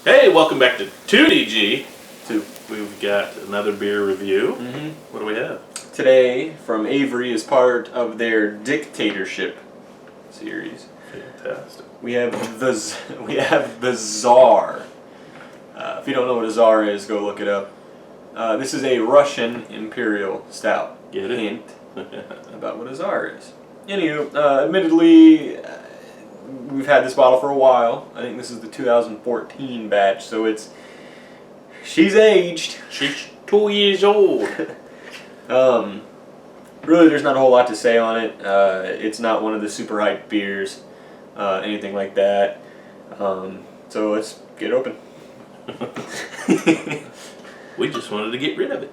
Hey, welcome back to 2DG. We've got another beer review. What do we have? Today, from Avery, is part of their Dictatorship series. Fantastic. We have the Czar. If you don't know what a Czar is, go look it up. This is a Russian Imperial Stout. Get it? Hint about what a Czar is. Anywho, admittedly, we've had this bottle for a while. I think this is the 2014 batch, so she's aged. She's 2 years old. Really, there's not a whole lot to say on it. It's not one of the super hyped beers, anything like that. So let's get it open. We just wanted to get rid of it.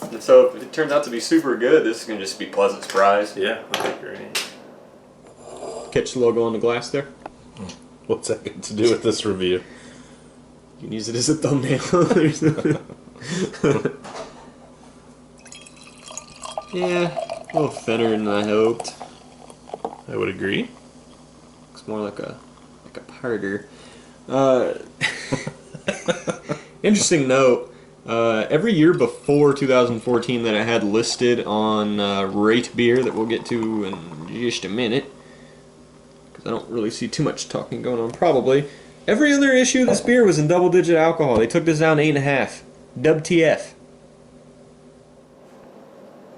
And so if it turns out to be super good, this is going to just be a pleasant surprise. Yeah, that'd be great. Catch the logo on the glass there. What's that got to do with this review? You can use it as a thumbnail. Yeah, a little thinner than I hoped. I would agree. Looks more like a powder. Interesting note. Every year before 2014 that I had listed on Rate Beer, that we'll get to in just a minute, because I don't really see too much talking going on probably, every other issue of this beer was in double-digit alcohol. They took this down to 8.5. WTF.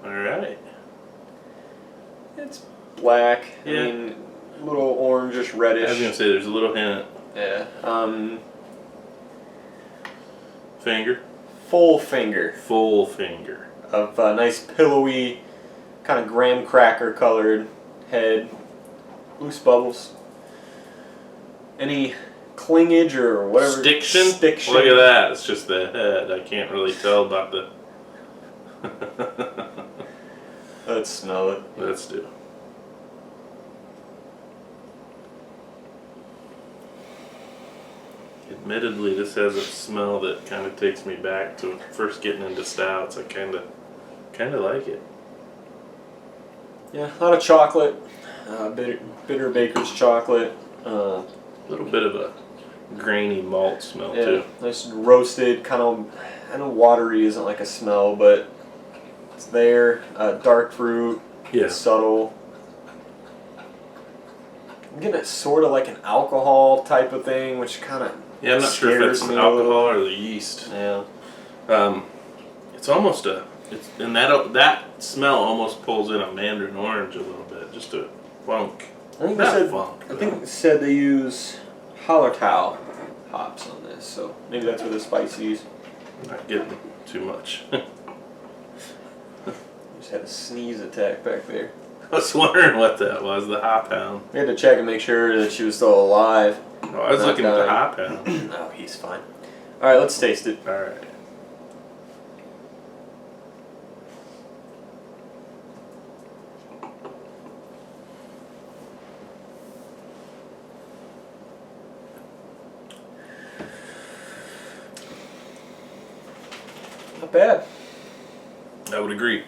Alright. It's black. Yeah. I mean, a little orangish, reddish. I was going to say there's a little hint. Yeah. Finger. Full finger. Full finger. Of a nice pillowy, kind of graham cracker colored head. Loose bubbles. Any clingage or whatever? Stiction? Stiction. Look at that. It's just the head. I can't really tell about the... Let's smell it. Let's do. Admittedly, this has a smell that kind of takes me back to first getting into stouts. I kind of like it. Yeah, a lot of chocolate. Bitter baker's chocolate. A little bit of a grainy malt smell Yeah, too. nice roasted, kind of. I know watery isn't like a smell, but it's there. Dark fruit. Yeah. Subtle. I'm getting it sort of like an alcohol type of thing, which kind of. Yeah, I'm not sure if it's alcohol or the yeast. Yeah. It's almost and that smell almost pulls in a mandarin orange a little bit, just a funk. I think Not they said, funk. I think it said they use Hallertau hops on this, so maybe that's where the spices. Not getting too much. Just had a sneeze attack back there. I was wondering what that was, the hop hound. We had to check and make sure that she was still alive. Oh, I was Not looking at the dying. hop hound. No, he's fine. Alright, let's taste it. Alright. Not bad. I would agree.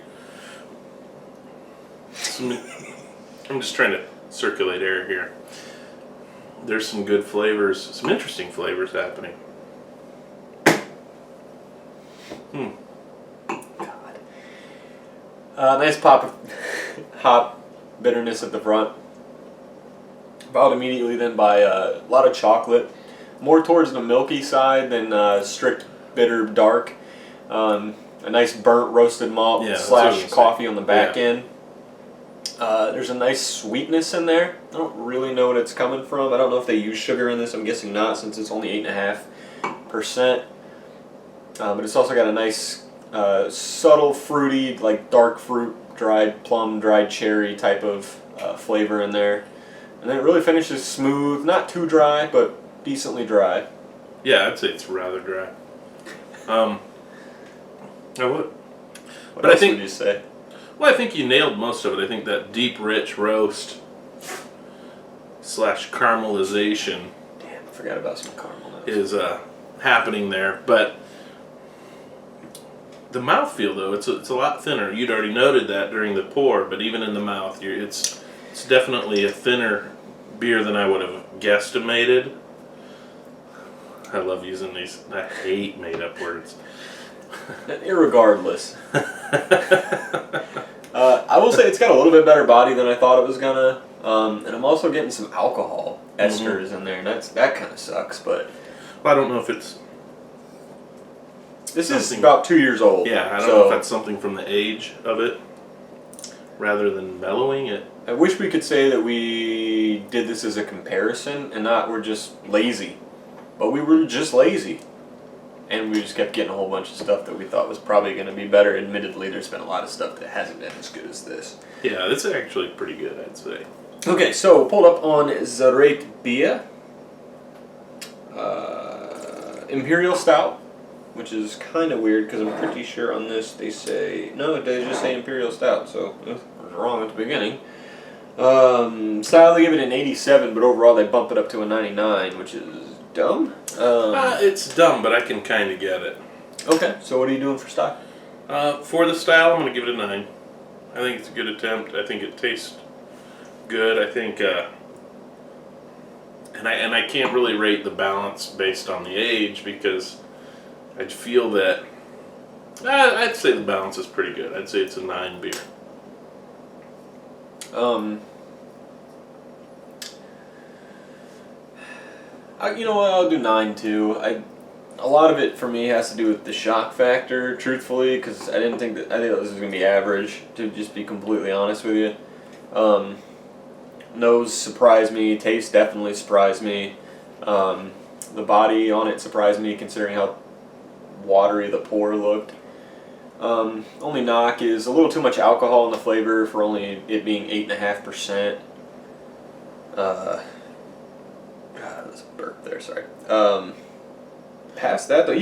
I'm just trying to circulate air here. There's some good flavors, some interesting flavors happening. God. Nice pop of hop bitterness at the front. Followed immediately then by a lot of chocolate. More towards the milky side than strict bitter dark. A nice burnt roasted malt slash coffee on the back end. There's a nice sweetness in there. I don't really know what it's coming from. I don't know if they use sugar in this. I'm guessing not, since it's only 8.5%. But it's also got a nice subtle fruity, like dark fruit, dried plum, dried cherry type of flavor in there. And then it really finishes smooth, not too dry, but decently dry. Yeah, I'd say it's rather dry. I would. What else would you say? Well, I think you nailed most of it. I think that deep, rich roast slash caramelization Damn, I forgot about some caramel notes. is happening there. But the mouthfeel, though, it's a lot thinner. You'd already noted that during the pour, but even in the mouth, it's definitely a thinner beer than I would have guesstimated. I love using these. I hate made-up words. Irregardless. I will say it's got a little bit better body than I thought it was gonna. And I'm also getting some alcohol esters in there, and that kind of sucks. But well, I don't know if it's. This is about 2 years old. Yeah, I don't know if that's something from the age of it, rather than mellowing it. I wish we could say that we did this as a comparison and not we're just lazy. But we were just lazy. And we just kept getting a whole bunch of stuff that we thought was probably going to be better. Admittedly, there's been a lot of stuff that hasn't been as good as this. Yeah, this is actually pretty good, I'd say. Okay, so pulled up on Zarek Beer. Imperial Stout, which is kind of weird because I'm pretty sure on this they say... No, they just say Imperial Stout, so I was wrong at the beginning. Style, they give it an 87, but overall they bump it up to a 99, which is dumb. It's dumb, but I can kind of get it. Okay, so what are you doing for style? For the style, I'm going to give it a 9. I think it's a good attempt. I think it tastes good. I think, and I can't really rate the balance based on the age because I feel that I'd say the balance is pretty good. I'd say it's a 9 beer. You know what? I'll do 9 too. A lot of it for me has to do with the shock factor, truthfully, because I think this was gonna be average. To just be completely honest with you, nose surprised me. Taste definitely surprised me. The body on it surprised me, considering how watery the pour looked. Only knock is a little too much alcohol in the flavor for only it being 8.5%. God, that was a burp there. Sorry. Past that though, I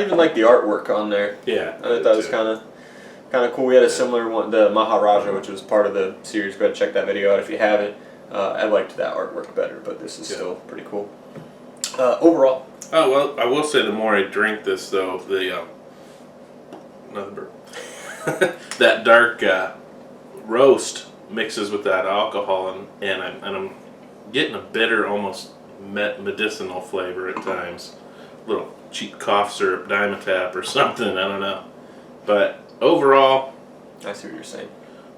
even like the artwork on there. Yeah, I thought that was kind of cool. We had a similar one, the Maharaja, which was part of the series. Go ahead and check that video out if you haven't. I liked that artwork better, but this is still pretty cool. Overall. Oh well, I will say the more I drink this though, the another burp. That dark roast mixes with that alcohol, and I'm getting a bitter, almost medicinal flavor at times. Little cheap cough syrup, Dimetapp or something, I don't know. But overall, I see what you're saying.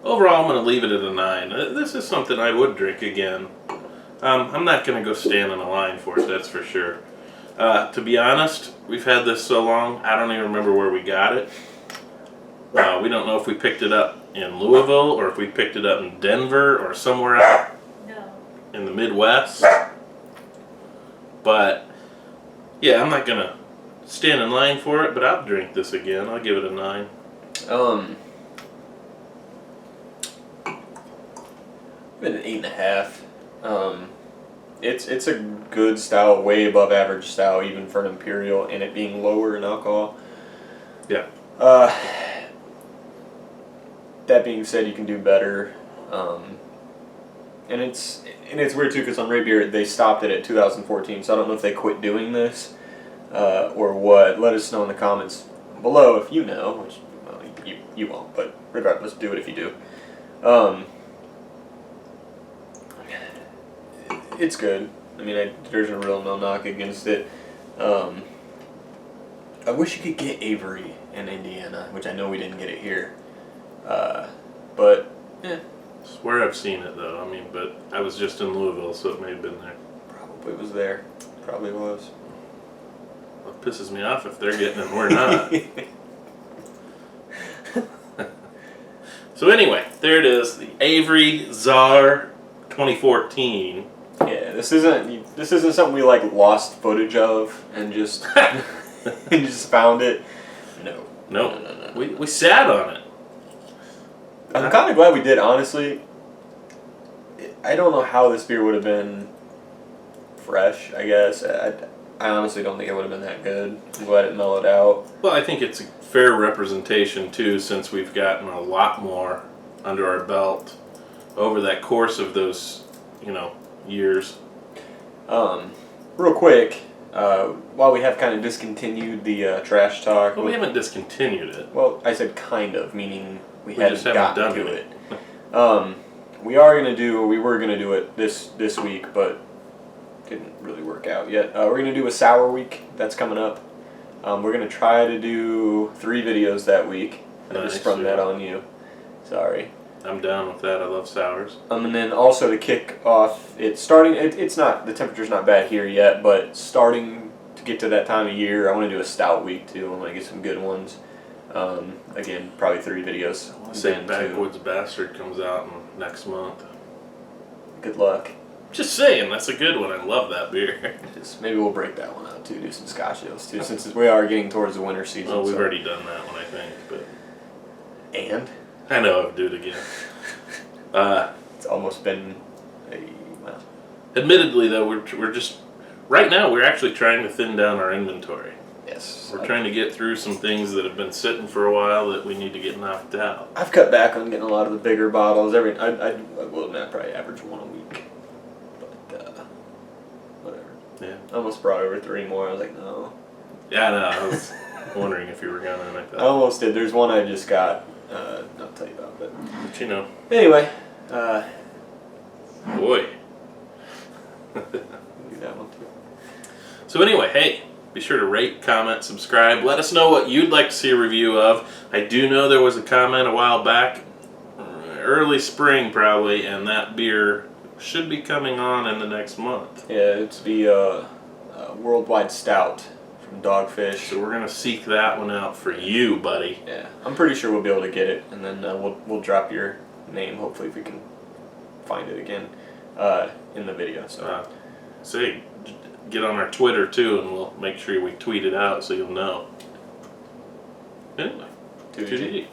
Overall, I'm going to leave it at a 9. This is something I would drink again. I'm not going to go stand in a line for it, that's for sure. To be honest, we've had this so long, I don't even remember where we got it. We don't know if we picked it up in Louisville or if we picked it up in Denver or somewhere out in the Midwest. But yeah, I'm not going to stand in line for it, but I'll drink this again. I'll give it a 9. Give it an 8.5. It's a good style, way above average style, even for an Imperial, and it being lower in alcohol. Yeah. That being said, you can do better. And it's weird too, because on Ray Beer they stopped it at 2014, so I don't know if they quit doing this or what. Let us know in the comments below if you know, which well, you won't, but regardless, do it if you do. It's good. I mean, there's a real no knock against it. I wish you could get Avery in Indiana, which I know we didn't get it here. But yeah. I swear I've seen it though. I mean, but I was just in Louisville, so it may have been there. Probably was there. Probably was. Well, it pisses me off if they're getting it and we're not. So anyway, there it is, the Avery Czar 2014. Yeah, this isn't something we like lost footage of and just found it. No. We sat on it. I'm kind of glad we did, honestly. I don't know how this beer would have been fresh, I guess. I honestly don't think it would have been that good. I'm glad it mellowed out. Well, I think it's a fair representation, too, since we've gotten a lot more under our belt over that course of those, years. Real quick, while we have kind of discontinued the trash talk... Well, we haven't discontinued it. Well, I said kind of, meaning we just hadn't haven't gotten done to it. We were going to do it this week, but couldn't really work out yet. We're gonna do a sour week. That's coming up. We're gonna try to do 3 videos that week. I just sprung that on you. Sorry. I'm down with that. I love sours. And then also to kick off, it's not, the temperature's not bad here yet, but starting to get to that time of year, I want to do a stout week too. I want to get some good ones. Again, probably 3 videos. I want to say Backwoods Bastard comes out next month. Good luck. Just saying, that's a good one. I love that beer. Maybe we'll break that one out too, do some Scotch ales too, since we are getting towards the winter season. Oh, we've already done that one, I think. But and? I know, I'll do it again. It's almost been well. Admittedly, though, we're just right now we're actually trying to thin down our inventory. Yes. We're trying to get through some things that have been sitting for a while that we need to get knocked out. I've cut back on getting a lot of the bigger bottles. I will not probably average 1 a week, but whatever. Yeah. I almost brought over 3 more. I was like, no. Yeah, no, I was wondering if you were gonna like that. I almost did. There's one I just got. I'll tell you about, but Anyway, boy. do that one too. So anyway, hey, be sure to rate, comment, subscribe. Let us know what you'd like to see a review of. I do know there was a comment a while back, early spring probably, and that beer should be coming on in the next month. Yeah, it's the Worldwide Stout from Dogfish. So we're gonna seek that one out for you, buddy. Yeah, I'm pretty sure we'll be able to get it, and then we'll drop your name. Hopefully, if we can find it again in the video. So, say, get on our Twitter too, and we'll make sure we tweet it out so you'll know. Anyway, 2GG.